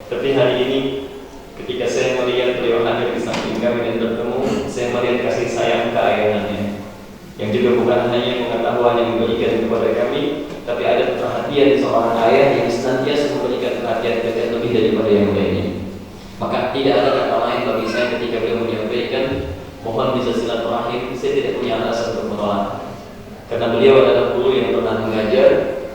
Tapi hari ini ketika saya melihat beliau hadir di samping kami dan bertemu, saya melihat kasih sayang keayahannya, yang juga bukan hanya pengetahuan yang diberikan kepada kami, tapi ada perhatian seorang ayah yang senantiasa memberikan perhatian kepada lebih daripada yang lainnya. Maka tidak ada kata lain bagi saya ketika beliau menyampaikan mohon bisa silaturahim, saya tidak punya alasan untuk menolak. Karena beliau adalah guru yang pernah mengajar,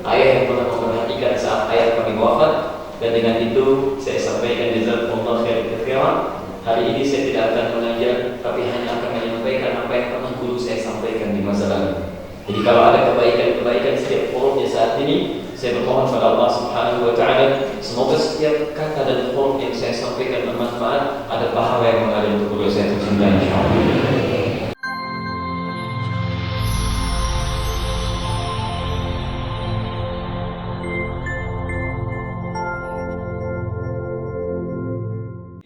ayah yang pernah memperhatikan saat ayah kami wafat, dan dengan itu saya sampaikan jazakumullah khairan katsiran. Hari ini saya tidak akan mengajar, tapi hanya akan menyampaikan apa yang pernah guru saya sampaikan di masa lalu. Jadi kalau ada kebaikan-kebaikan setiap forumnya saat ini, saya bermohon kepada Allah Subhanahu wa Ta'ala, semoga setiap kata dan forum yang saya sampaikan bermanfaat, ada pahala yang mengalir untuk guru saya tercinta insyaallah.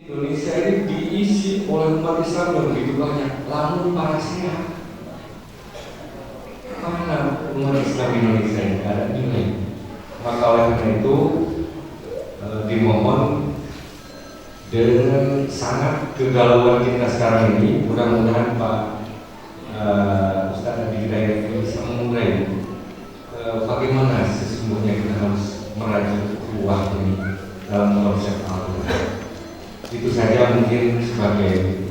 Indonesia ini diisi oleh umat Islam yang begitu banyak, namun para sehat. Mana umat Islam Indonesia ini ada ini? Maka oleh karena itu dimohon dengan sangat kegalauan kita sekarang ini, mudah-mudahan Pak Ustaz Adi Hidayat bisa memulai bagaimana sesungguhnya kita harus merajut ruah ini dalam konsep Allah. Itu saja mungkin sebagai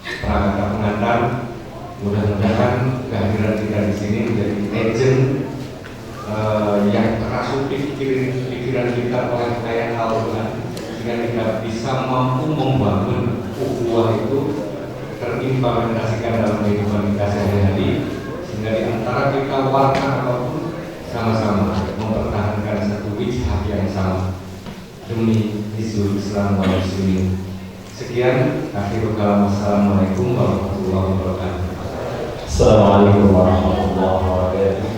perangkat pengantar. Mudah-mudahan kehadiran kita di sini menjadi agent yang terasup di pikiran kita oleh ayat Al-Quran, sehingga kita bisa mampu membangun ukhuwah itu terimplementasikan dalam kehidupan kita sehari-hari, sehingga di antara kita warna apapun sama-sama mempertahankan satu wijhah yang sama demi isu Islam dan Muslimin. Sekian, akhirul kalam. Wassalamualaikum warahmatullahi wabarakatuh. Assalamualaikum warahmatullahi wabarakatuh.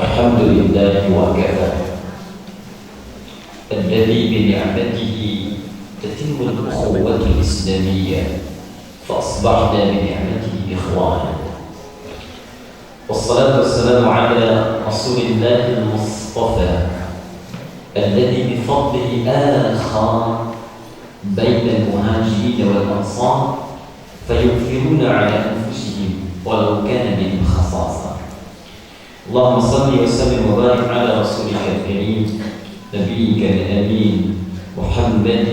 Alhamdulillah wa kafa. Alladhi bi ni'matihi tatimmu al-ukhuwah al-islamiyyah fa asbahna bi ni'matihi ikhwana. والصلاة والسلام على رسول الله المصطفى الذي بفضله آخى بين المهاجرين والأنصار فيؤثرون على أنفسهم ولو كان بهم خصاصة. اللهم صل وسلم وبارك على رسولك الكريم نبيك الأمين محمد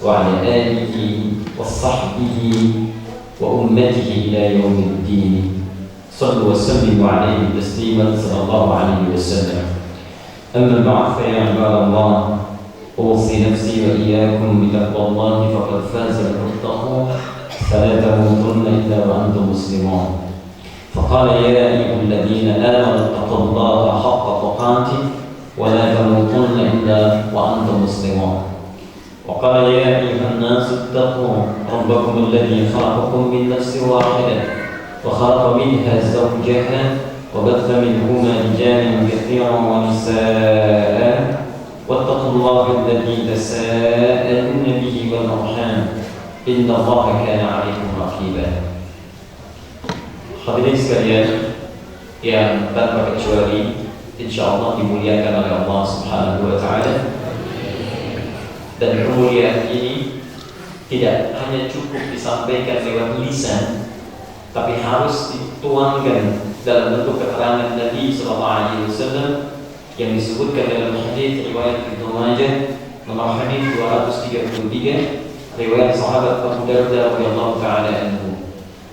وعلى آله وصحبه وأمته إلى يوم الدين. صلوا وسلموا عليه تسليما صلى الله عليه وسلم. أما بعد فيا عباد الله، أوصي نفسي وإياكم بتقوى الله فقد فاز المتقون فلا تموتن إلا وأنتم مسلمون. فقال يا أيها الذين آمنوا اتقوا الله حق تقاته ولا تموتن إلا وأنتم مسلمون. وقال يا أيها الناس اتقوا ربكم الذي خلقكم من نفس واحدة وخلق منها زوجها وبث منهما رجالا كثيرا ونساء واتقوا الله الذي تساءلون به والأرحام إن الله كان عليكم رقيبا. Hadirin sekalian yang tanpa kecuali insyaallah dimuliakan oleh Allah Subhanahu wa Ta'ala, dan kemuliaan ini tidak hanya cukup disampaikan lewat lisan, tapi harus dituangkan dalam bentuk keterangan Nabi Sallallahu Alaihi Wasallam yang disebutkan dalam hadis riwayat Ibnu Majah nomor hadis 233, riwayat sahabat Abu Darda radhiyallahu taala anhu.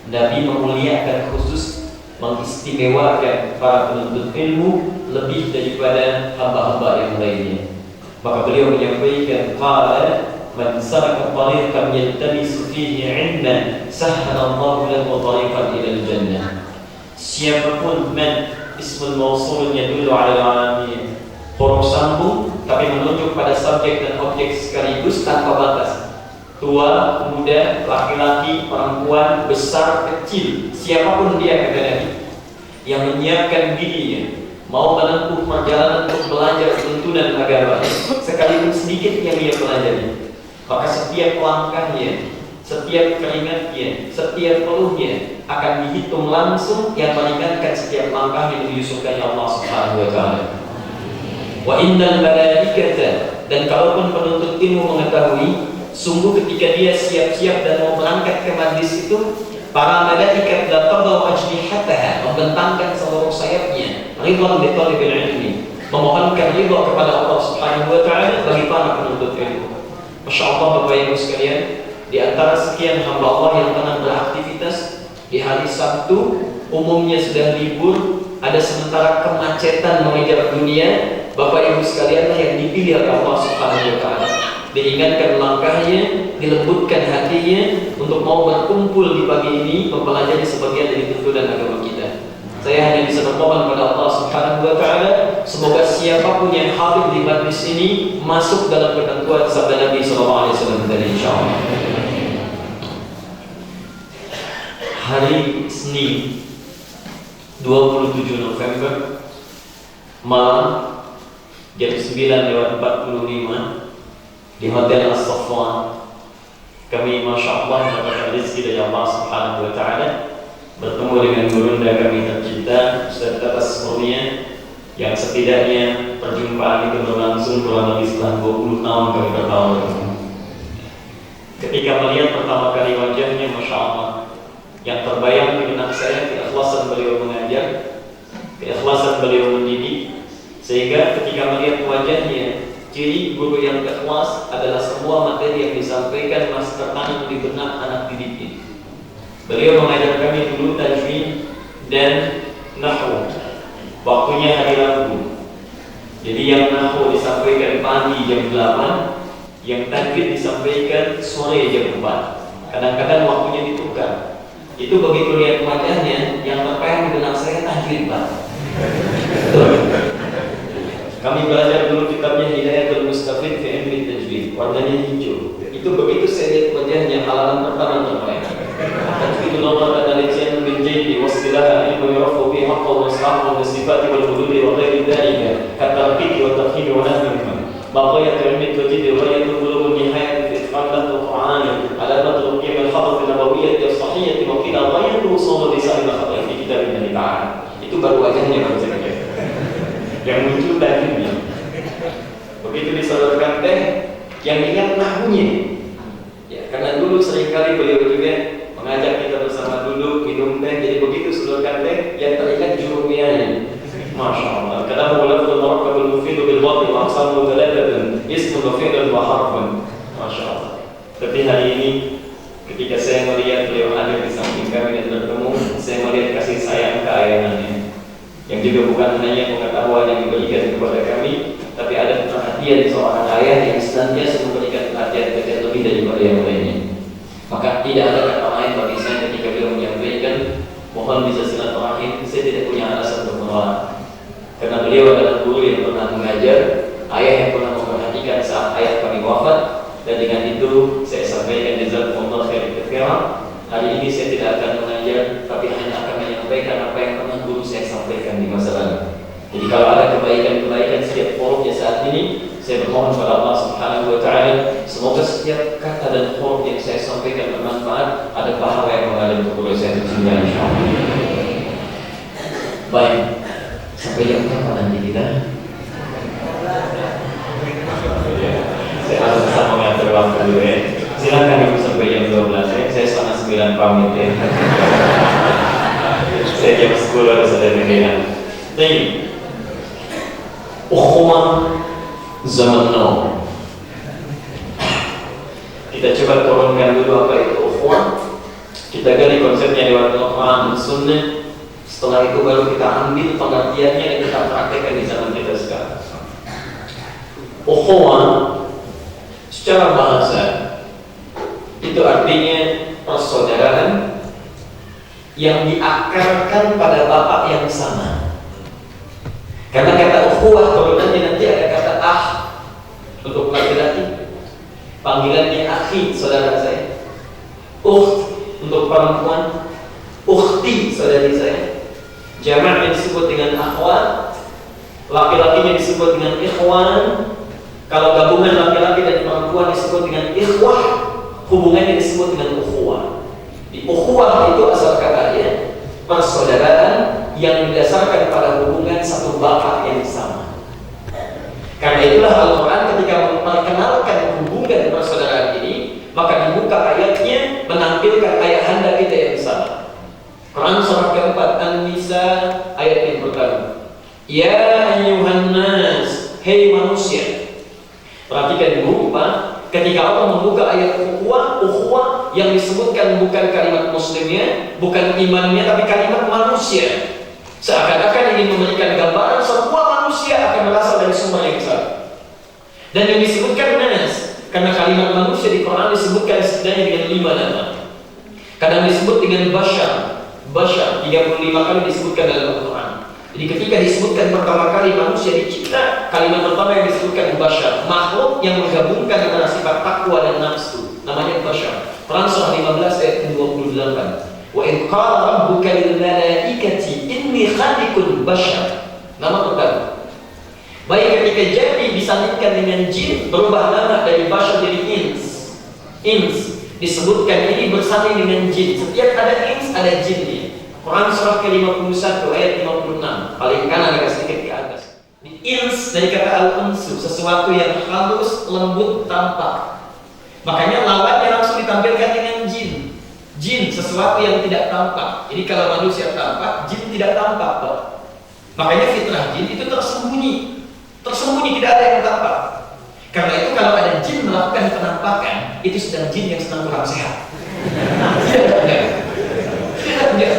Nabi memuliakan, khusus mengistimewakan para penuntut ilmu lebih daripada hamba-hamba yang lainnya. Maka beliau menyampaikan, qala man salaka tariqan yaltamisu fihi 'ilman sahhalallahu lahu tariqan ila al-jannah. Siapapun, man ismul mausul yadullu 'ala al-'alamin, huruf sambung tapi menunjuk pada subjek dan objek sekaligus tanpa batas. Tua, muda, laki-laki, perempuan, besar, kecil, siapapun dia, kata Nabi, yang menyiapkan dirinya mau menempuh perjalanan untuk belajar tuntunan agama, sekalipun sedikit yang dia pelajari, maka setiap langkahnya, setiap keringatnya, setiap peluhnya akan dihitung langsung yang meringankan setiap langkah menuju surganya Allah Subhanahu wa taala. Wa innal malaikata, dan kalaupun penuntut ilmu mengetahui, sungguh ketika dia siap-siap dan mau berangkat ke majlis itu, para malaikat laqadaw ajnihataha, membentangkan seluruh sayapnya, ridwan li talibil ilmi, memohonkan ridha kepada Allah Subhanahu wa taala bagi para penuntut ilmu. Masya Allah Bapak Ibu sekalian, di antara sekian hamba Allah yang tengah beraktivitas di hari Sabtu, umumnya sudah libur, ada sementara kemacetan mengejar dunia, Bapak Ibu sekalianlah yang dipilih oleh Allah Subhanahu wa taala. Diingatkan langkahnya, dilembutkan hatinya untuk mau berkumpul di pagi ini mempelajari sebagian dari tuntunan agama kita. Saya hanya bisa bermohon kepada Allah Subhanahu wa taala, semoga siapapun yang hadir di majlis ini masuk dalam ketentuan sabda Nabi sallallahu alaihi wasallam tadi insyaallah. Hari Senin 27 November malam jam 9:45 di Hotel As-Safwan, kami Masya Allah mendapatkan rezeki dari Allah Subhanahu wa taala bertemu dengan gurunda kami tercinta Ustaz Atas Murnia, yang setidaknya perjumpaan itu berlangsung kurang lebih setelah 20 tahun kami bertemu. Ketika melihat pertama kali wajahnya, Masya Allah, yang terbayang di benak saya keikhlasan beliau mengajar, keikhlasan beliau mendidik, sehingga ketika melihat wajahnya, ciri guru yang ikhlas adalah semua materi yang disampaikan masih tertanam di benak anak didiknya. Beliau mengajar kami dulu tajwid dan nahwu. Waktunya hari Rabu. Jadi yang nahwu disampaikan pagi jam 8, yang tajwid disampaikan sore jam 4. Kadang-kadang waktunya ditukar. Itu begitu lihat wajahnya, yang terpayang di benak saya tajwid, Pak. Betul. Kami belajar dulu kitabnya Hidayatul Mustafid fi Ilmi Tajwid, warnanya hijau. Itu begitu saya lihat wajahnya, halaman pertama terpayang. Tajwid lughat al-lisan bil jayd wasilaha ilmu yurafu bi haqqi wa sahhu wa sifati wal hudud wa ghairi dhalika katarqiq wa tafhim wa nahwu. Baqiyat ilmi tajwid wa yatulul nihayat fi itqan al-Qur'an ala matlub qiyam al-khabar an-nabawiyyah as-sahiyyah wa qila ghayat usul lisan al-khabar fi kitabillah ta'ala. Itu baru wajahnya baru saya lihat. Yang muncul tajwidnya. Begitu disodorkan teh, yang ingat nahwunya. Ya, karena dulu seringkali beliau juga mengajak kita bersama duduk minum teh, jadi begitu sodorkan teh, yang teringat jurumianya. Masya Allah. Karena mulaful murakkabul mufidu bil wad'i wa aqsamu thalathatun ismun wa fi'lun wa harfun. Masya Allah. Tapi hari ini ketika saya melihat beliau hadir di samping kami dan bertemu, saya melihat kasih sayang keayahannya, yang juga bukan hanya pengetahuan yang diberikan kepada kami, tapi ada perhatian seorang ayah yang senantiasa memberikan perhatian kepada lebih daripada yang lainnya. Maka tidak ada kata lain bagi saya ketika beliau menyampaikan mohon bisa silaturahim, saya tidak punya alasan untuk menolak. Karena beliau adalah guru yang pernah mengajar, ayah yang pernah memperhatikan saat ayah kami wafat, dan dengan itu saya sampaikan jazakumullah khairan katsiran. Hari ini saya tidak akan mengajar, tapi hanya akan menyampaikan apa yang pernah guru saya sampaikan di masa lalu. Jadi kalau ada kebaikan-kebaikan setiap forumnya saat ini, saya bermohon kepada Allah Subhanahu wa taala, semoga setiap kata dan forum yang saya sampaikan bermanfaat, ada pahala yang mengalir untuk guru saya tercinta insyaallah. Baik, sampai jam berapa nanti kita? Saya harus bisa mengatur waktu dulu ya. Silakan ibu sampai jam 12 ya. Saya setengah 9 pamit ya. Saya jam 10 harus ada negara. Jadi, ukhuwah zaman now. Kita coba turunkan dulu apa itu ukhuwah. Kita gali konsepnya lewat Al-Quran dan Sunnah. Setelah itu baru kita ambil pengertiannya dan kita praktekkan di zaman kita sekarang. Ukhuwah secara bahasa itu artinya persaudaraan yang diakarkan pada bapak yang sama. Karena kata ukhuwah turunannya nanti ada kata untuk laki-laki, panggilannya akhi, saudara saya. Untuk perempuan, ukhti, saudari saya. Jamaknya disebut dengan akhwat, laki-lakinya disebut dengan ikhwan. Kalau gabungan laki-laki dan perempuan disebut dengan ikhwah. hubungannya disebut dengan ukhuwah. Di ukhuwah itu asal katanya persaudaraan yang didasarkan pada hubungan satu bapak yang sama. Karena itulah Al-Quran ketika memperkenalkan hubungan persaudaraan ini, maka dibuka ayatnya menampilkan ayahanda kita yang sama. Quran surah keempat An-Nisa ayat yang pertama. Ya ayyuhan nas, hei manusia. Perhatikan dulu Pak, ketika Allah membuka ayat ukhuwah yang disebutkan bukan kalimat muslimnya, bukan imannya, tapi kalimat manusia. Seakan-akan ingin memberikan gambaran semua manusia akan berasal dari sumber yang sama. Dan yang disebutkan nas, karena kalimat manusia di Quran disebutkan setidaknya dengan 5 nama. Kadang disebut dengan bashar, 35 kali disebutkan dalam Al-Quran. Jadi ketika disebutkan pertama kali manusia dicipta, kalimat pertama yang disebutkan bashar, makhluk yang menggabungkan antara sifat takwa dan nafsu, namanya bashar. Quran surah 15 ayat 28. Wa in qala rabbuka lil malaikati inni khaliqun bashar. Nama pertama. Baik ketika jadi disandingkan dengan jin, berubah nama dari bashar jadi ins. Ins disebutkan ini bersanding dengan jin. Setiap ada ins ada jinnya. Quran surah ke-51 ayat 56, paling kanan agak sedikit ke atas. Di ins dari kata al-unsu, sesuatu yang halus, lembut, tampak. Makanya lawannya langsung ditampilkan dengan jin. Jin sesuatu yang tidak tampak. Jadi kalau manusia tampak, jin tidak tampak, Pak. Makanya fitrah jin itu tersembunyi. Tersembunyi, tidak ada yang tampak. Karena itu kalau ada jin melakukan penampakan, itu sedang jin yang sedang kurang sehat. Tidak.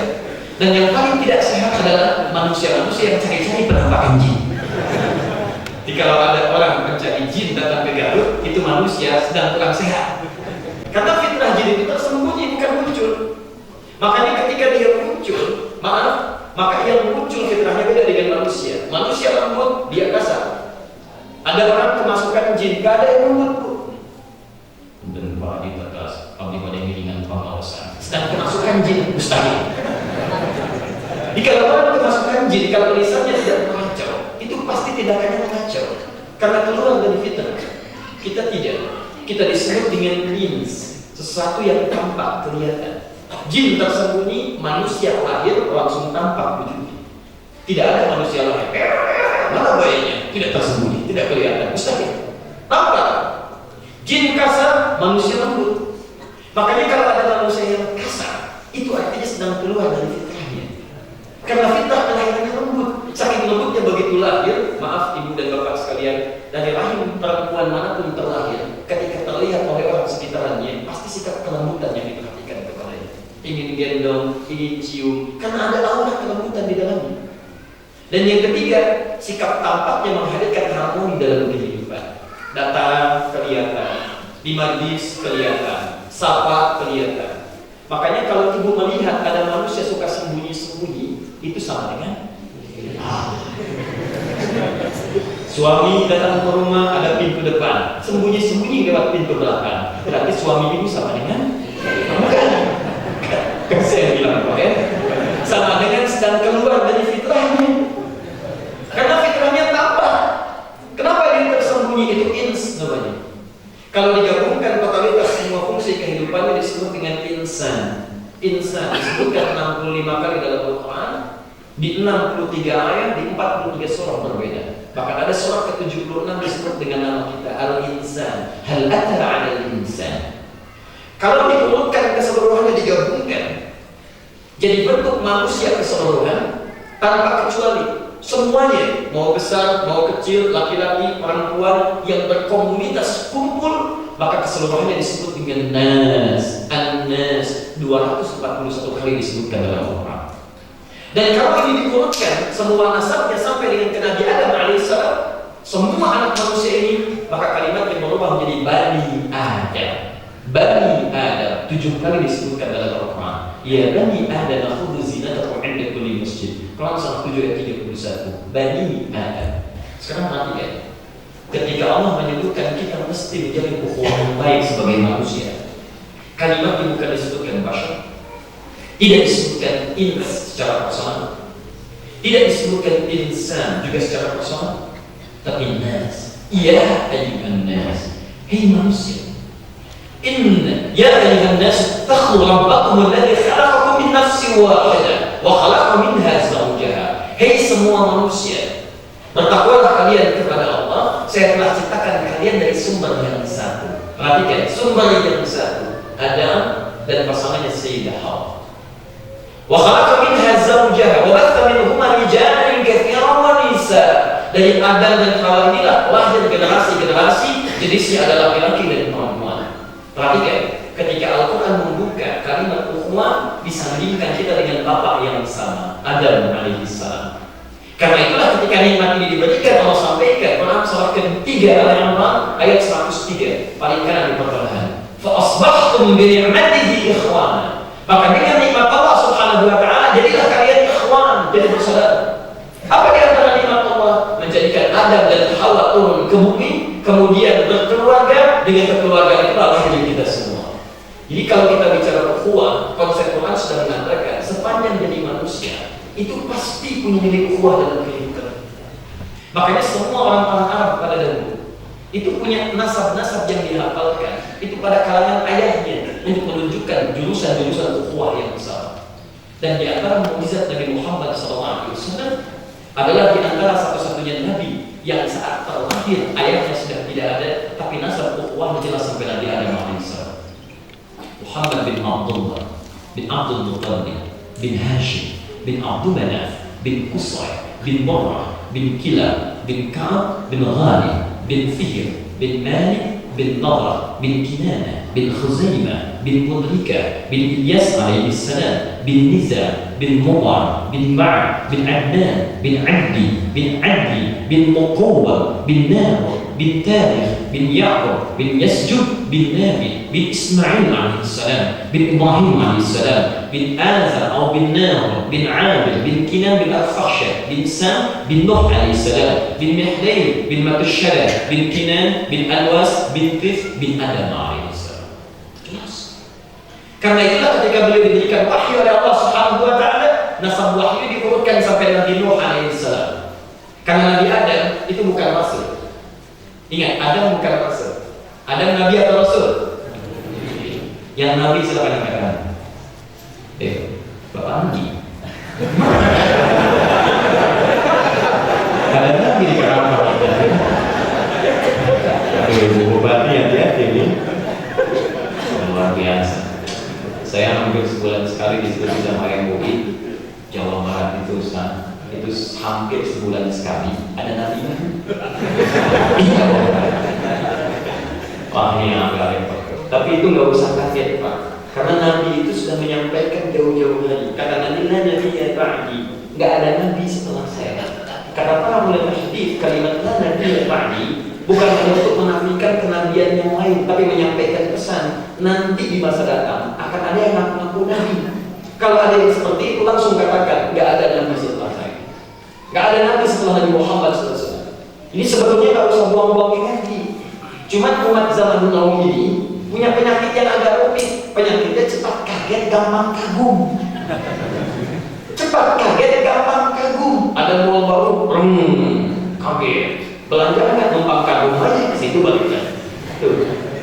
Dan yang paling tidak sehat adalah manusia-manusia yang cari-cari penampakan jin. Jadi kalau ada orang mencari jin datang ke Garut, itu manusia sedang kurang sehat. Karena fitrah jin itu tersembunyi, bukan muncul. Makanya ketika dia muncul, maka yang muncul fitrahnya beda dengan manusia. Manusia lembut, dia kasar. Ada orang kemasukan jin, gak ada yang lembut, Bu. Dan Pak di atas, abdi pada miringan pengawasan. Sedang kemasukan jin, mustahil. Jika orang kemasukan jin, kalau lisannya tidak mengacau, itu pasti tindakannya mengacau. Karena keluar dari fitrah. Kita tidak. Kita disebut dengan ins, sesuatu yang tampak, kelihatan. Jin tersembunyi, manusia lahir langsung tampak wujudnya. Tidak ada manusia lahir, mana bayinya? Tidak tersembunyi, tidak kelihatan, mustahil. Tampak. Jin kasar, manusia lembut. Makanya kalau ada manusia yang kasar, itu artinya sedang keluar dari fitrahnya. Karena fitrah kelahirannya lembut. Saking lembutnya begitu lahir, maaf ibu dan bapak sekalian, dari rahim perempuan manapun terlahir, ketika terlihat oleh orang sekitarnya, pasti sikap kelembutan yang diperhatikan kepadanya. Ingin gendong, ingin cium, karena ada aura kelembutan di dalamnya. Dan yang ketiga, sikap tampaknya menghadirkan harmoni dalam kehidupan. Datang kelihatan, di majlis kelihatan, sapa kelihatan. Makanya kalau ibu melihat ada manusia suka sembunyi-sembunyi, itu sama dengan suami datang ke rumah ada pintu depan, sembunyi-sembunyi lewat pintu belakang. Berarti suami ibu sama dengan kan saya bilang Pak ya, sama dengan sedang keluar dari fitrahnya. Karena fitrahnya tampak. Kenapa dia tersembunyi? Itu ins namanya. Kalau digabungkan totalitas semua fungsi kehidupannya disebut dengan insan. Insan disebutkan 65 kali dalam Al-Quran, di 63 ayat, di 43 surah berbeda. Bahkan ada surah ke-76 disebut dengan nama kita Al-Insan. Hal ata 'alal insan. Kalau diurutkan keseluruhannya, digabungkan jadi bentuk manusia keseluruhan tanpa kecuali. Semuanya, mau besar, mau kecil, laki-laki, perempuan yang berkomunitas kumpul, maka keseluruhannya disebut dengan nas. An-nas 241 kali disebutkan dalam Al-Quran. Dan kalau ini diurutkan semua nasabnya sampai dengan ke Nabi Adam alaihissalam, semua anak manusia ini, maka kalimat yang berubah menjadi Bani Adam. Bani Adam 7 kali disebutkan dalam Al-Quran. Ya Bani Adam khudhu zinatakum 'inda kulli masjid. Quran surah 7 ayat 31. Bani Adam. Sekarang perhatikan. Ketika Allah menyebutkan kita mesti menjadi ukhuwah yang baik sebagai manusia, kalimat yang bukan disebutkan bashar, tidak disebutkan ins secara personal, tidak disebutkan insan juga secara personal, tapi nas. Ya ayyuhan nas, hei manusia. ya ayyuhan nas taqu rabbakum alladzi khalaqakum min nafsin wahidah wa khalaqa minha zawjaha. Hei semua manusia, bertakwalah kalian kepada Allah. Saya telah ciptakan kalian dari sumber yang satu. Perhatikan, sumber yang satu, Adam dan pasangannya Sayyidah Hawa. Wa khalaqa minha zawjaha wa batha minhuma rijalan katsiran wa nisaa. Dari Adam dan Hawa inilah lahir generasi-generasi, jenisnya adalah laki-laki dan perempuan. Perhatikan, ketika Al-Quran membuka kalimat ukhuwah, disandingkan kita dengan bapak yang sama, Adam alaihissalam. Karena itulah ketika nikmat ini diberikan, Allah sampaikan Quran surah ke-3 Al-Imran ayat 103 paling kanan di pertengahan. Fa asbahtum bi ni'matihi ikhwana. Maka dengan nikmat Allah Subhanahu wa taala jadilah kalian ikhwan, jadi bersaudara. Apa di antara nikmat Allah? Menjadikan Adam dan Hawa turun ke bumi, kemudian berkeluarga, dengan kekeluargaan itu lahir kita semua. Jadi kalau kita bicara ukhuwah, konsep Quran sudah mengatakan sepanjang jadi manusia itu pasti punya nilai ukhuwah dalam kehidupan. Makanya semua orang-orang Arab pada dahulu itu punya nasab-nasab yang dihafalkan itu pada kalangan ayahnya untuk menunjukkan jurusan-jurusan ukhuwah yang besar. Dan di antara mukjizat Nabi Muhammad SAW adalah di antara satu-satunya Nabi yang saat terlahir ayahnya sudah tidak ada, tapi nasab ukhuwah menjelas sampai Nabi Adam alaihissalam. Muhammad bin Abdullah bin Abdul Muttalib bin Hashim bin Abdul Manaf bin Qusay bin Murrah bin Kilab bin Ka'ab bin Ghalib bin Fihr bin Malik bin Nadra bin Kinana bin Khuzaimah bin Mudrika bin Ilyas alaihissalam bin Niza bin Mudar bin Ma'ad bin Adnan bin Abdi bin Adi bin Muqawwam bin Nahur bin Tarikh bin Ya'qub bin Yasjud bin Nabi bin Ismail alaihissalam bin Ibrahim alaihissalam bin Azar atau bin Nahur bin Abid bin Kinan bin Al-Fakhshah bin Sam bin Nuh alaihissalam bin Mihdayl bin Matushara bin Kinan bin Alwas bin Tif bin Adam alaihissalam. Jelas. Karena itulah ketika beliau diberikan wahyu oleh Allah Subhanahu wa taala, nasab wahyu diurutkan sampai Nabi Nuh alaihissalam. Karena Nabi Adam itu bukan rasul. Ingat, Adam bukan rasul. Adam Nabi atau Rasul? Yang Nabi silakan katakan. Bapak Nabi. Ada Nabi di kamar. Ibu Bupati hati-hati ini. Luar biasa. Saya hampir sebulan sekali diskusi sama MUI Jawa Barat itu Ustaz. Itu hampir sebulan sekali. Ada Nabi-nya. Iya. Wah, ini agak repot. Tapi itu nggak usah kaget Pak, karena Nabi itu sudah menyampaikan jauh-jauh hari. Kata Nabi ya ba'di, nggak ada Nabi setelah saya. Kata para ulama hadis, kalimat la Nabi ya ba'di bukan hanya untuk menafikan kenabian yang lain, tapi menyampaikan pesan nanti di masa datang akan ada yang mengaku Nabi. Kalau ada yang seperti itu langsung katakan nggak ada Nabi setelah saya, nggak ada Nabi setelah Nabi Muhammad SAW. Ini sebetulnya nggak usah buang-buang energi. Cuma umat zaman now ini punya penyakit yang agak rumit. Penyakitnya cepat kaget, gampang kagum. Cepat kaget, gampang kagum. Ada mall baru, kaget. Belanja kan gampang kagum aja, ke situ balik lagi.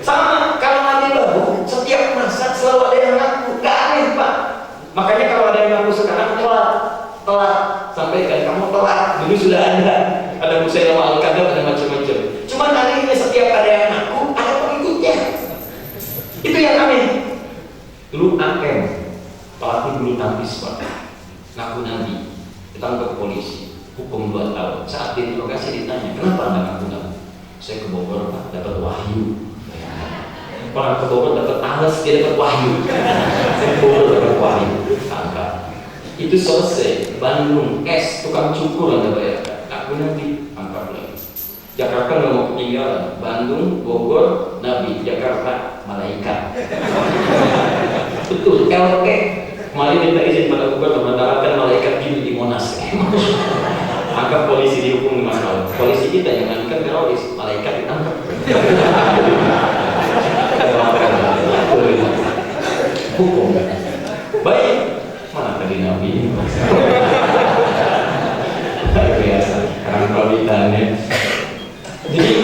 Sama kalau nanti baru, setiap masa selalu ada yang ngaku. Gak aneh Pak. Makanya kalau ada yang ngaku sekarang telat. Sampaikan kamu telat. Dulu sudah ada Musailama al-Kadzdzab, ada macam-macam. Cuma kali ini setiap ada yang ngaku, ada pengikutnya. Itu yang aneh. Dulu Angkem, pelatih bulu tangkis Pak, ngaku Nabi, ditangkap polisi, hukum 2 tahun. Saat diinterogasi ditanya, kenapa anda ngaku Nabi? Saya ke Bogor Pak, dapat wahyu. Orang ke Bogor dapat alas, dia dapat wahyu. Saya ke Bogor dapat wahyu, tangkap. Itu selesai. Bandung, tukang cukur anda bayarkan. Ngaku Nabi, tangkap lagi. Jakarta nggak mau ketinggalan. Bandung, Bogor, Nabi. Jakarta, malaikat. Betul, LP kemarin minta izin pada Bogor membatalkan malaikat Jibril di Monas. Maka polisi dihukum 5 tahun. Polisi kita jangankan teroris, malaikat ditangkap. Hukum. Baik, mana tadi Nabi? Biasa, karena pelawitannya. Jadi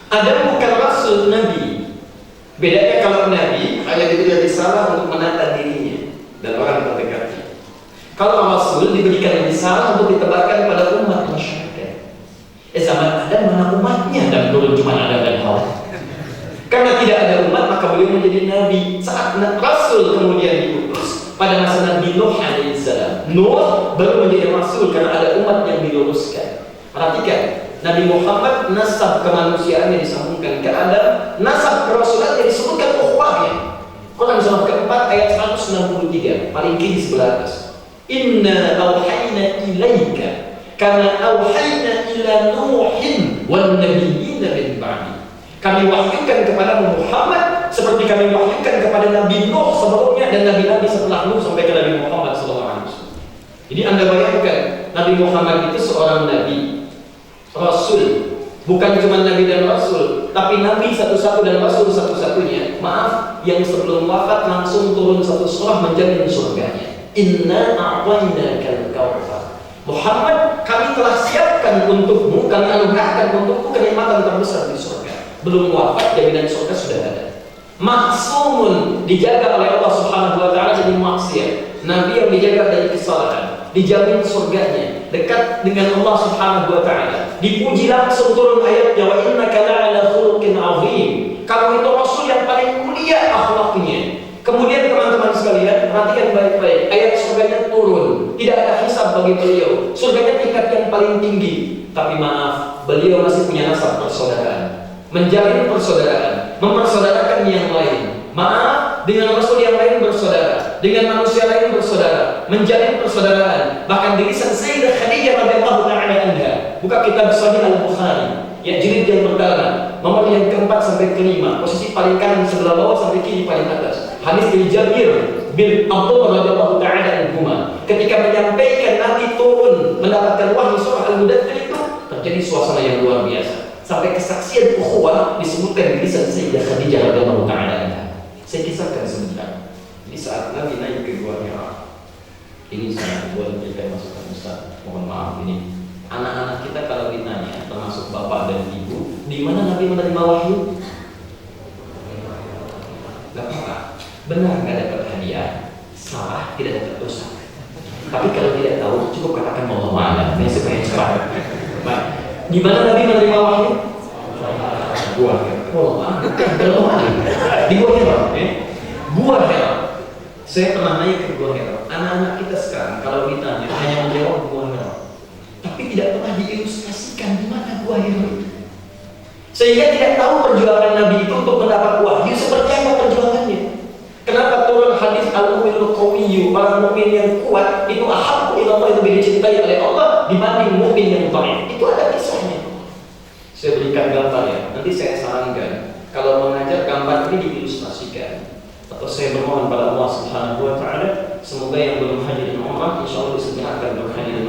Adam bukan rasul Nabi. Bedanya kalau Adam mana umatnya dan turun cuma Adam dan Hawa. Karena tidak ada umat maka beliau menjadi nabi. Saat Rasul kemudian diutus pada masa Nabi Nuh alaihissalam, Nuh baru menjadi Rasul karena ada umat yang diluruskan. Perhatikan, Nabi Muhammad nasab kemanusiaannya disambungkan ke Adam, nasab kerasulannya disebutkan ukhuwahnya. Quran surah keempat ayat 163 paling kiri sebelah atas. Inna awhayna ilaika kama awhayna ila Nuhin wan nabiyina min ba'di. Kami wahyukan kepada Muhammad seperti kami wahyukan kepada Nabi Nuh sebelumnya dan Nabi-Nabi setelah Nuh sampai ke Nabi Muhammad SAW. Jadi Anda bayangkan, Nabi Muhammad itu seorang Nabi, Rasul, bukan cuma Nabi dan Rasul, tapi Nabi satu-satu dan Rasul satu-satunya. Maaf, yang sebelum wafat langsung turun satu surah menjamin surganya. Inna a'tainakal kautsar. Muhammad, kami telah siapkan untukmu, kami anugerahkan untukmu kenikmatan terbesar di surga. Belum wafat, jaminan surga sudah ada. Maksumun, dijaga oleh Allah Subhanahu wa taala dari maksiat. Nabi yang dijaga dari kesalahan, dijamin surganya, dekat dengan Allah Subhanahu wa taala. Dipuji langsung turun ayatnya, wa innaka la'ala khuluqin 'azim. Kamu itu rasul yang paling mulia akhlaknya. Kemudian teman-teman sekalian, perhatikan baik-baik, ayat surganya turun. Tidak ada hisab bagi beliau. Surganya tingkat yang paling tinggi. Tapi maaf, beliau masih punya nasab persaudaraan. Menjalin persaudaraan, mempersaudarakan yang lain. Maaf, dengan rasul yang lain bersaudara, dengan manusia lain bersaudara, menjalin persaudaraan. Bahkan di lisan Sayyidah Khadijah radhiyallahu ta'ala anha, buka kitab Sahih Al-Bukhari, ya jilid yang pertama, nomor yang keempat sampai kelima, posisi paling kanan sebelah bawah sampai kiri paling atas. Hadis dari Jabir bin Abdullah radhiyallahu ta'ala anhuma, ketika menyampaikan Nabi turun mendapatkan wahyu surah Al-Mudaththir itu terjadi suasana yang luar biasa. Sampai kesaksian ukhuwah disebutkan di lisan Sayyidah Khadijah radhiyallahu ta'ala anha. Saya kisahkan sebentar. Di saat Nabi naik ke Gua Hira, ini sangat boleh berikan masukan Ustaz. Mohon maaf ini. Anak-anak kita kalau ditanya, termasuk bapak dan ibu, di mana Nabi menerima wahyu? Gak apa-apa. Benar nggak dapat hadiah, salah tidak dapat dosa. Tapi kalau tidak tahu, cukup katakan Allah ma'alam. Ini supaya cepat. Baik. Di mana Nabi menerima wahyu? Gua Hira. Di Gua Hira. Gua Hira. Saya pernah naik ke Gua Hira. Anak-anak kita sekarang kalau ditanya hanya menjawab Gua Hira, tapi tidak pernah diilustrasikan di mana Gua Hira itu. Sehingga tidak tahu perjuangan Nabi itu untuk mendapat wahyu seperti apa perjuangannya. Kenapa turun hadis al-mu'minul qawiyyu, orang mukmin yang kuat itu ahabbu ila Allah, lebih dicintai oleh Allah dibanding mukmin yang dhaif. Itu ada kisahnya. Saya berikan gambar ya. Nanti saya sarankan kalau mengajar gambar ini diilustrasikan. Atau saya bermohon pada Allah Subhanahu wa taala semoga yang belum hadir di umrah insyaallah disegerakan untuk hadir